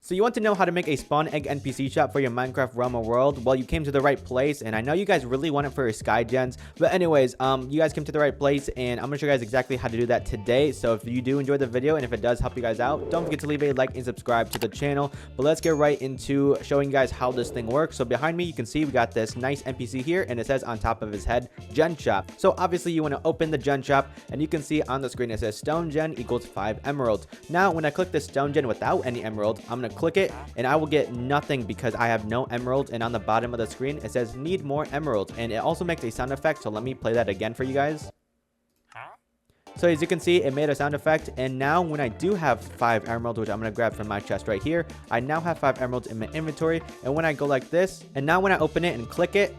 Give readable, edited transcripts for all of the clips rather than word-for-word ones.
So you want to know how to make a spawn egg NPC shop for your Minecraft realm or world? Well, you came to the right place, and I know you guys really want it for your Skygens. But anyways, you guys came to the right place, and I'm gonna show you guys exactly how to do that today. So if you do enjoy the video, and if it does help you guys out, don't forget to leave a like and subscribe to the channel. But let's get right into showing you guys how this thing works. So behind me, you can see we got this nice NPC here, and it says on top of his head, genshop. So obviously you want to open the genshop, and you can see on the screen it says stonegen equals 5 emeralds. Now when I click this stonegen without any emerald, I'm gonna click it, and I will get nothing because I have no emeralds. And on the bottom of the screen it says need more emeralds, and it also makes a sound effect. So let me play that again for you guys. So as you can see, it made a sound effect. And now when I do have 5 emeralds, which I'm going to grab from my chest right here, I now have 5 emeralds in my inventory. And when I go like this, and now when I open it and click it,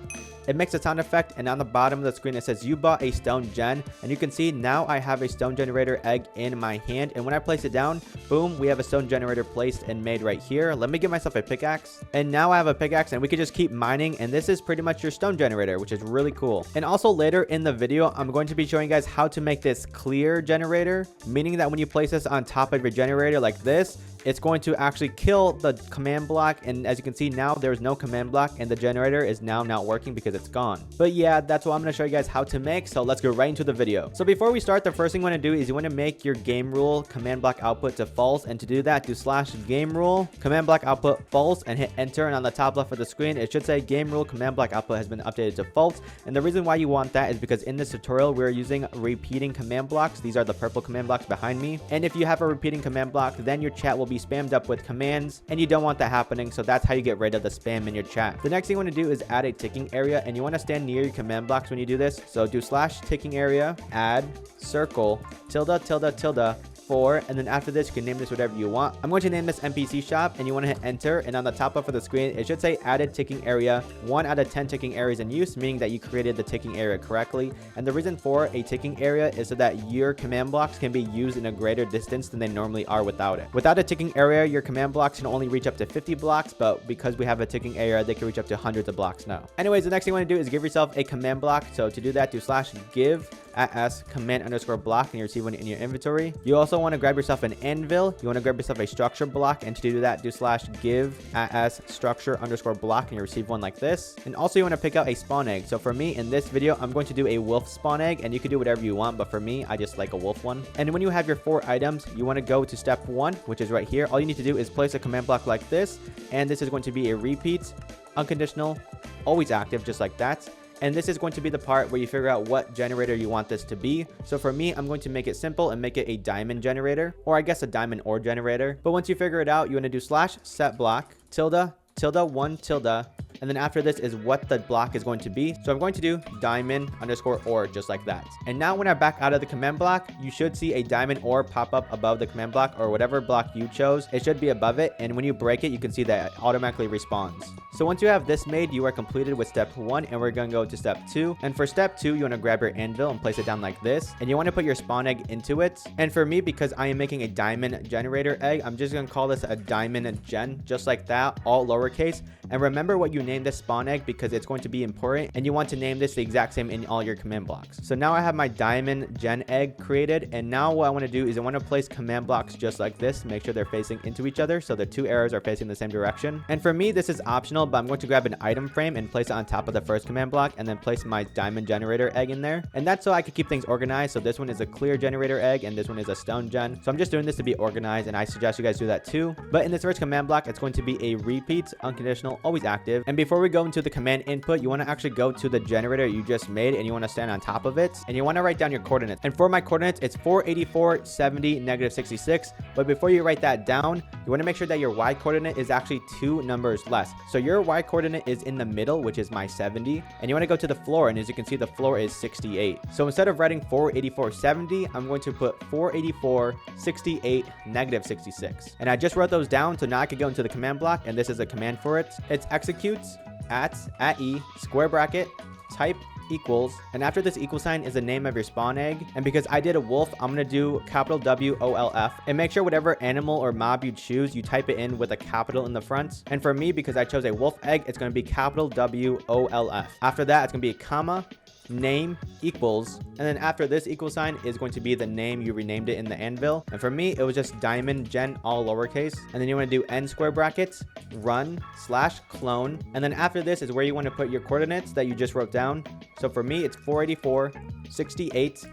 it makes a sound effect, and on the bottom of the screen it says you bought a stone gen, and you can see now I have a stone generator egg in my hand. And when I place it down, boom, we have a stone generator placed and made right here. Let me get myself a pickaxe, and now I have a pickaxe, and we can just keep mining, and this is pretty much your stone generator, which is really cool. And also later in the video, I'm going to be showing you guys how to make this clear generator, meaning that when you place this on top of your generator like this, it's going to actually kill the command block. And as you can see, now there's no command block, and the generator is now not working because it's gone. But yeah, that's what I'm going to show you guys how to make. So let's go right into the video. So before we start, the first thing you want to do is you want to make your game rule command block output to false. And to do that, do /gamerule command block output false and hit enter. And on the top left of the screen, it should say game rule command block output has been updated to false. And the reason why you want that is because in this tutorial, we're using repeating command blocks. These are the purple command blocks behind me. And if you have a repeating command block, then your chat will be spammed up with commands, and you don't want that happening. So that's how you get rid of the spam in your chat. The next thing you want to do is add a ticking area, and you want to stand near your command blocks when you do this. So do /tickingarea add circle tilde tilde tilde 4, and then after this you can name this whatever you want. I'm going to name this NPC shop, and you want to hit enter, and on the top left of the screen it should say added ticking area. 1 out of 10 ticking areas in use, meaning that you created the ticking area correctly. And the reason for a ticking area is so that your command blocks can be used in a greater distance than they normally are without it. Without a ticking area, your command blocks can only reach up to 50 blocks, but because we have a ticking area, they can reach up to hundreds of blocks now. Anyways, the next thing you want to do is give yourself a command block. So to do that, do /give @command_block, and you receive one in your inventory. You also want to grab yourself an anvil. You want to grab yourself a structure block, and to do that, do /give @structure_block, and you receive one like this. And also you want to pick out a spawn egg. So for me in this video, I'm going to do a wolf spawn egg, and you can do whatever you want, but for me, I just like a wolf one. And when you have your 4 items, you want to go to step 1, which is right here. All you need to do is place a command block like this, and this is going to be a repeat, unconditional, always active, just like that. And this is going to be the part where you figure out what generator you want this to be. So for me, I'm going to make it simple and make it a diamond generator, or I guess a diamond ore generator. But once you figure it out, you want to do /setblock tilde tilde 1 tilde, and then after this is what the block is going to be. So I'm going to do diamond_ore, just like that. And now when I back out of the command block, you should see a diamond ore pop up above the command block, or whatever block you chose. It should be above it, and when you break it, you can see that it automatically respawns. So once you have this made, you are completed with step 1, and we're going to go to step 2. And for step 2, you want to grab your anvil and place it down like this, and you want to put your spawn egg into it. And for me, because I am making a diamond generator egg, I'm just going to call this a diamond gen, just like that, all lowercase. And remember what you named this spawn egg, because it's going to be important, and you want to name this the exact same in all your command blocks. So now I have my diamond gen egg created, and now what I want to do is I want to place command blocks just like this, make sure they're facing into each other so the 2 arrows are facing the same direction. And for me, this is optional, but I'm going to grab an item frame and place it on top of the first command block, and then place my diamond generator egg in there. And that's so I can keep things organized. So this one is a clear generator egg, and this one is a stone gen. So I'm just doing this to be organized, and I suggest you guys do that too. But in this first command block, it's going to be a repeat, unconditional, always active. And before we go into the command input, you want to actually go to the generator you just made, and you want to stand on top of it, and you want to write down your coordinates. And for my coordinates, it's 484, 70, -66. But before you write that down, you want to make sure that your y coordinate is actually 2 numbers less. So your y coordinate is in the middle, which is my 70, and you want to go to the floor, and as you can see, the floor is 68. So instead of writing 484, 70, I'm going to put 484, 68, -66. And I just wrote those down, so now I can go into the command block, and this is a command for it. It's executes at e square bracket type equals, and after this equal sign is the name of your spawn egg. And because I did a wolf, I'm gonna do capital WOLF, and make sure whatever animal or mob you choose, you type it in with a capital in the front. And for me, because I chose a wolf egg, it's gonna be capital WOLF. After that, it's gonna be a comma, name equals, and then after this equal sign is going to be the name you renamed it in the anvil. And for me, it was just diamond gen, all lowercase. And then you want to do n square brackets run / clone, and then after this is where you want to put your coordinates that you just wrote down. So for me, it's 484 68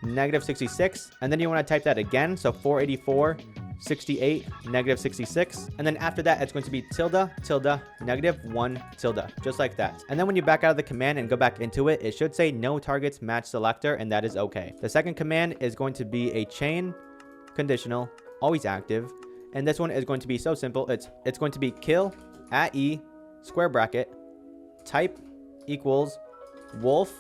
-66, and then you want to type that again, so 484 68 -66, and then after that it's going to be tilde tilde -1 tilde, just like that. And then when you back out of the command and go back into it, it should say no targets match selector, and that is okay. The second command is going to be a chain conditional, always active, and this one is going to be so simple. It's going to be kill @e square bracket type equals wolf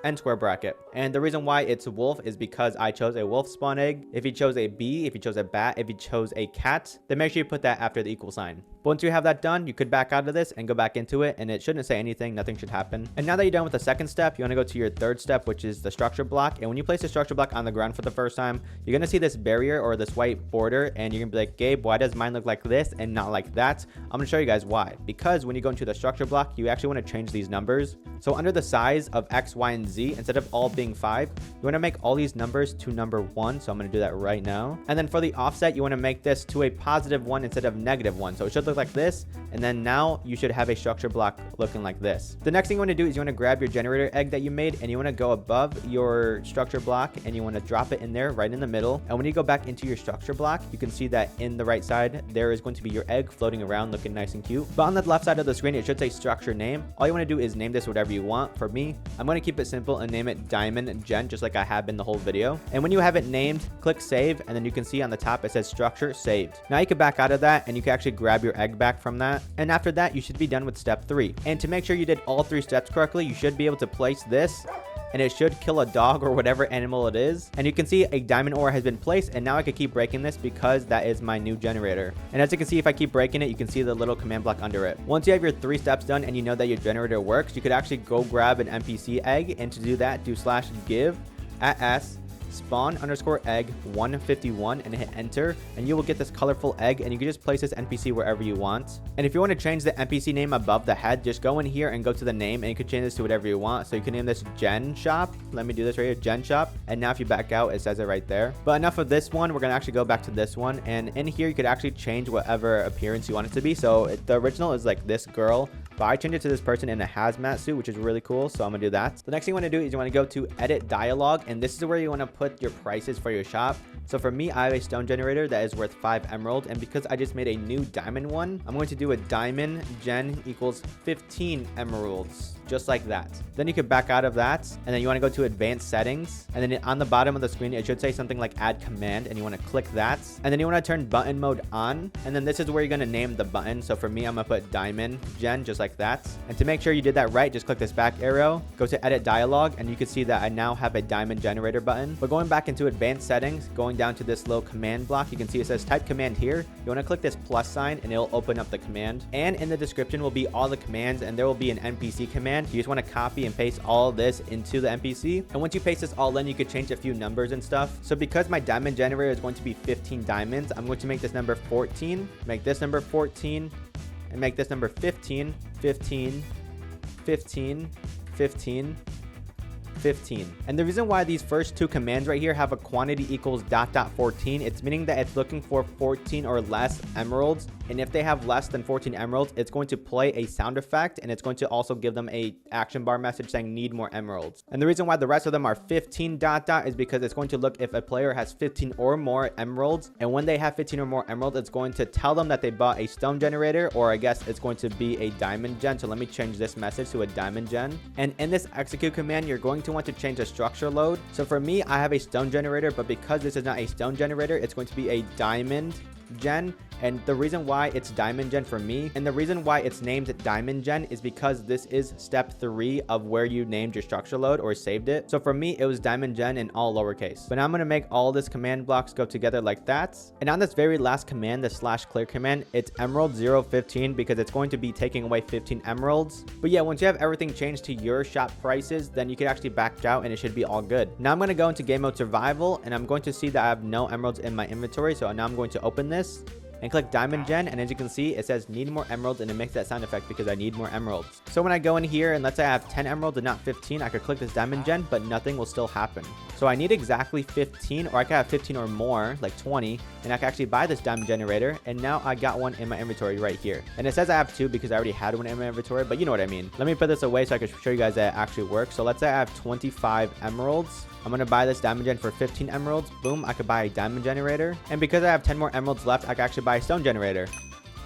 and square bracket. And the reason why it's wolf is because I chose a wolf spawn egg. If you chose a bee, if you chose a bat, if you chose a cat, then make sure you put that after the equal sign. But once you have that done, you could back out of this and go back into it, and it shouldn't say anything, nothing should happen. And now that you're done with the second step, you want to go to your third step, which is the structure block. And when you place the structure block on the ground for the first time, you're going to see this barrier or this white border, and you're going to be like, Gabe, why does mine look like this and not like that? I'm going to show you guys why. Because when you go into the structure block, you actually want to change these numbers. So under the size of X, Y, and Z, instead of all being 5, you want to make all these numbers to number 1. So I'm going to do that right now. And then for the offset, you want to make this to a +1 instead of -1. So it should look like this. And then now you should have a structure block looking like this. The next thing you want to do is you want to grab your generator egg that you made, and you want to go above your structure block, and you want to drop it in there right in the middle. And when you go back into your structure block, you can see that in the right side, there is going to be your egg floating around looking nice and cute. But on the left side of the screen, it should say structure name. All you want to do is name this whatever you want. For me, I'm going to keep it simple and name it diamond gen, just like I have been the whole video. And when you have it named, click save, and then you can see on the top it says structure saved. Now you can back out of that, and you can actually grab your egg back from that. And after that, you should be done with step 3. And to make sure you did all 3 steps correctly, you should be able to place this, and it should kill a dog or whatever animal it is. And you can see a diamond ore has been placed, and now I can keep breaking this because that is my new generator. And as you can see, if I keep breaking it, you can see the little command block under it. Once you have your 3 steps done and you know that your generator works, you could actually go grab an NPC egg, and to do that, do /give @s spawn_egg 151 and hit enter, and you will get this colorful egg, and you can just place this NPC wherever you want. And if you want to change the NPC name above the head, just go in here and go to the name, and you can change this to whatever you want. So you can name this genshop. Let me do this right here, genshop. And now if you back out, it says it right there. But enough of this one, we're gonna actually go back to this one, and in here you could actually change whatever appearance you want it to be. So the original is like this girl, but I changed it to this person in a hazmat suit, which is really cool. So I'm gonna do that. The next thing you want to do is you want to go to edit dialogue, and this is where you want to put your prices for your shop. So for me, I have a stone generator that is worth 5 emerald, and because I just made a new diamond one, I'm going to do a diamond gen equals 15 emeralds, just like that. Then you can back out of that, and then you want to go to advanced settings, and then on the bottom of the screen it should say something like add command, and you want to click that, and then you want to turn button mode on, and then this is where you're going to name the button. So for me, I'm gonna put diamond gen, just like that. And to make sure you did that right, just click this back arrow, go to edit dialogue, and you can see that I now have a diamond generator button. But going back into advanced settings, going down to this little command block, you can see it says type command here. You want to click this plus sign, and it'll open up the command, and in the description will be all the commands, and there will be an NPC command. You just want to copy and paste all of this into the NPC, and once you paste this all in, you could change a few numbers and stuff. So because my diamond generator is going to be 15 diamonds, I'm going to make this number 14, make this number 14, and make this number 15, 15, 15, 15, 15. And the reason why these first 2 commands right here have a quantity equals ... 14, it's meaning that it's looking for 14 or less emeralds. And if they have less than 14 emeralds, it's going to play a sound effect, and it's going to also give them a action bar message saying need more emeralds. And the reason why the rest of them are 15 ... is because it's going to look if a player has 15 or more emeralds, and when they have 15 or more emeralds, it's going to tell them that they bought a stone generator, or I guess it's going to be a diamond gen. So let me change this message to a diamond gen. And in this execute command, you're going to want to change the structure load. So for me, I have a stone generator, but because this is not a stone generator, it's going to be a diamond gen. And the reason why it's diamond gen for me, and the reason why it's named diamond gen, is because this is step 3 of where you named your structure load or saved it. So for me, it was diamond gen in all lowercase. But now I'm going to make all this command blocks go together like that. And on this very last command, the /clear command, it's emerald 015 because it's going to be taking away 15 emeralds. But yeah, once you have everything changed to your shop prices, then you can actually back out and it should be all good. Now I'm going to go into game mode survival, and I'm going to see that I have no emeralds in my inventory. So now I'm going to open this. and click diamond gen, and as you can see, it says need more emeralds, and it makes that sound effect because I need more emeralds. So when I go in here and let's say I have 10 emeralds and not 15, I could click this diamond gen, but nothing will still happen. So I need exactly 15, or I could have 15 or more, like 20, and I can actually buy this diamond generator, and now I got one in my inventory right here. And it says I have 2 because I already had one in my inventory, but you know what I mean. Let me put this away so I can show you guys that it actually works. So let's say I have 25 emeralds. I'm going to buy this diamond gen for 15 emeralds. Boom, I could buy a diamond generator. And because I have 10 more emeralds left, I can actually buy a stone generator.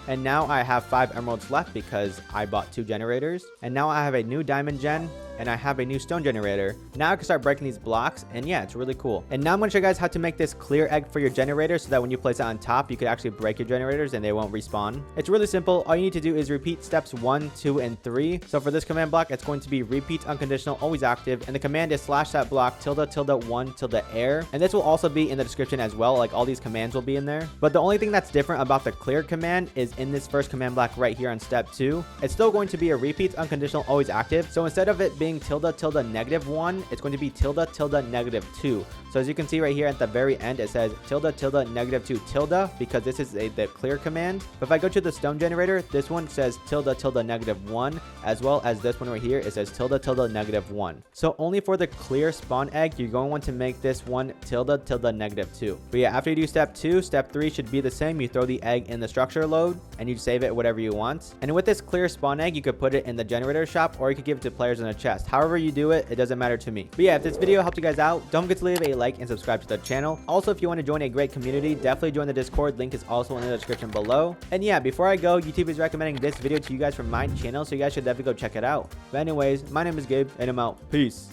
And now I have 5 emeralds left because I bought 2 generators. And now I have a new diamond gen, and I have a new stone generator. Now I can start breaking these blocks, and yeah, it's really cool. And now I'm going to show you guys how to make this clear egg for your generator so that when you place it on top, you can actually break your generators and they won't respawn. It's really simple. All you need to do is repeat steps 1, 2, and 3. So for this command block, it's going to be repeat unconditional, always active, and the command is /setblock ~1 and this will also be in the description as well. Like all these commands will be in there. But the only thing that's different about the clear command is in this first command block right here on step 2, it's still going to be a repeat unconditional, always active. So instead of it being ~1, it's going to be ~2. So as you can see right here at the very end, it says ~2 because this is the clear command. But if I go to the stone generator, this one says ~1, as well as this one right here, it says ~1. So only for the clear spawn egg, you're going to want to make this one ~2. But yeah, after you do step 2, step 3 should be the same. You throw the egg in the structure load and you save it whatever you want. And with this clear spawn egg, you could put it in the generator shop, or you could give it to players in a chest. However you do it, it doesn't matter to me. But yeah, if this video helped you guys out, don't forget to leave a like and subscribe to the channel. Also, if you want to join a great community, definitely join the Discord. Link is also in the description below. And yeah, before I go, YouTube is recommending this video to you guys from my channel, so you guys should definitely go check it out. But anyways, my name is Gabe, and I'm out. Peace.